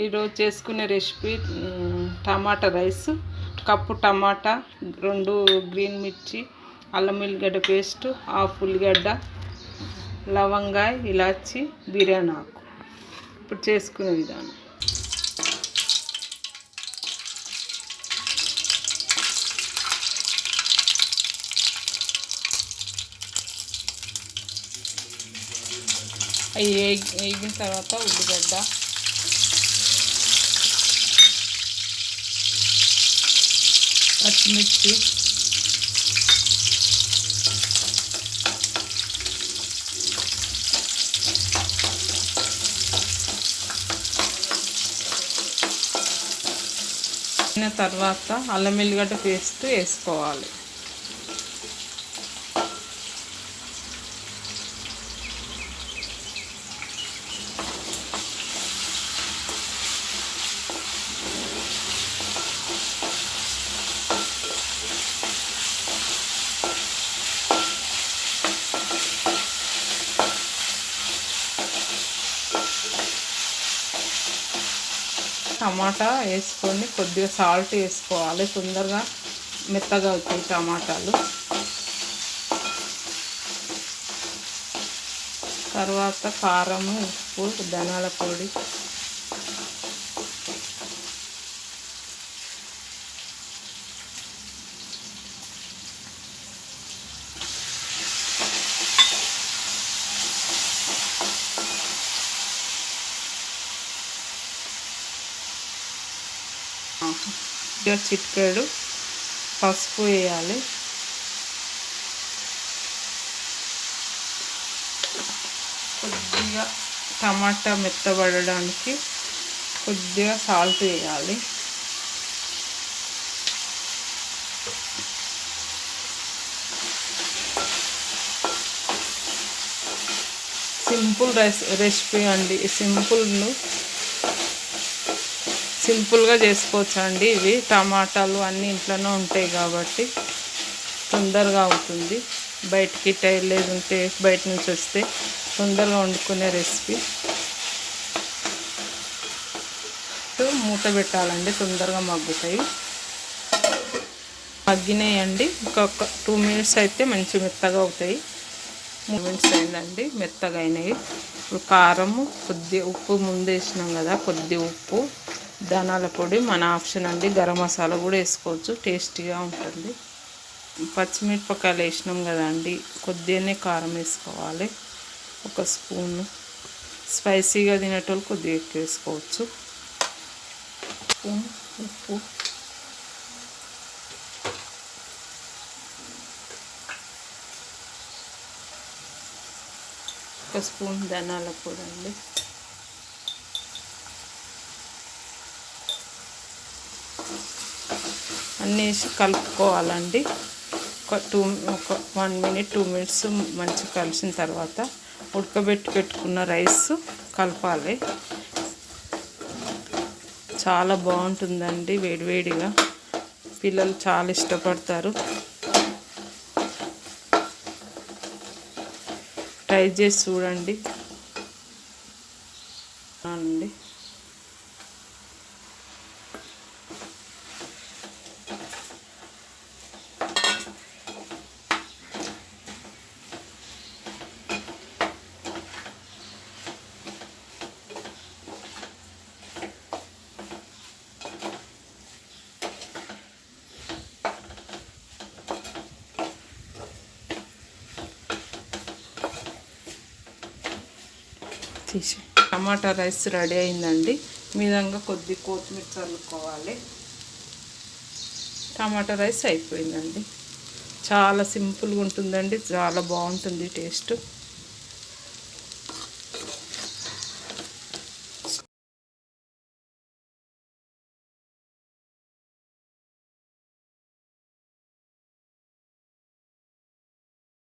ఈరోజు చేసుకునే రెసిపీ టమాటా rice. Cup టమాటా, 2 green మిర్చి, అల్లం ఎల్లిగడ్డ పేస్ట్, హాఫ్ ఉల్లిగడ్డ, లవంగాయ, ఇలాచి, బిర్యానీ ఆకు. ఇప్పుడు చేసుకునే విధానం. అవి వేగిన తర్వాత ఉల్లిగడ్డ, పచ్చిమిర్చి, తర్వాత అల్లం ఎల్లిగడ్డ పేస్ట్ వేసుకోవాలి. టమాటా వేసుకొని కొద్దిగా సాల్ట్ వేసుకోవాలి, తొందరగా మెత్తగా అవుతాయి టమాటాలు. తర్వాత కారం, ఉప్పు, ధనియాల పొడి, చిటికెడు పసుపు వేయాలి. కొద్దిగా టమాటా మెత్తబడడానికి కొద్దిగా సాల్ట్ వేయాలి. సింపుల్ రెసిపీ అండి. సింపుల్గా చేసుకోవచ్చు అండి. ఇవి టమాటాలు అన్నీ ఇంట్లోనే ఉంటాయి కాబట్టి తొందరగా అవుతుంది. బయటికి టైర్లేదు ఉంటే బయట నుంచి వస్తే తొందరగా వండుకునే రెసిపీ. మూత పెట్టాలండి, తొందరగా మగ్గుతాయి. మగ్గినాయండి. ఇంకొక 2 మినిట్స్ అయితే మంచి మెత్తగా అవుతాయి. 3 మినిట్స్ అయిందండి, మెత్తగా అయినాయి. ఇప్పుడు కారము, కొద్దిగా ఉప్పు ముందు వేసినాం కదా, కొద్దిగా ఉప్పు, ధనియాల పొడి మన ఆప్షన్ అండి. గరం మసాలా కూడా వేసుకోవచ్చు, టేస్టీగా ఉంటుంది. పచ్చిమిరపకాయలు వేసినాం కదండి, కొద్దిగానే కారం వేసుకోవాలి, 1 స్పూను. స్పైసీగా తినేటోళ్ళు కొద్దిగా ఎక్కువ వేసుకోవచ్చు. స్పూన్ ఉప్పు, ఒక స్పూన్ ధనియాల పొడి అండి. అన్నీ వేసి కలుపుకోవాలండి. ఒక 1 మినిట్ 2 మినిట్స్ మంచిగా కలిసిన తర్వాత పెట్టుకున్న రైస్ కలపాలి. చాలా బాగుంటుందండి వేడివేడిగా. పిల్లలు చాలా ఇష్టపడతారు. ట్రై చేసి చూడండి అండి. టమాటా రైస్ రెడీ అయిందండి. మీదంగా కొద్ది కొత్తిమీర చల్లుకోవాలి. టమాటా రైస్ అయిపోయిందండి. చాలా సింపుల్గా ఉంటుందండి, చాలా బాగుంటుంది టేస్ట్.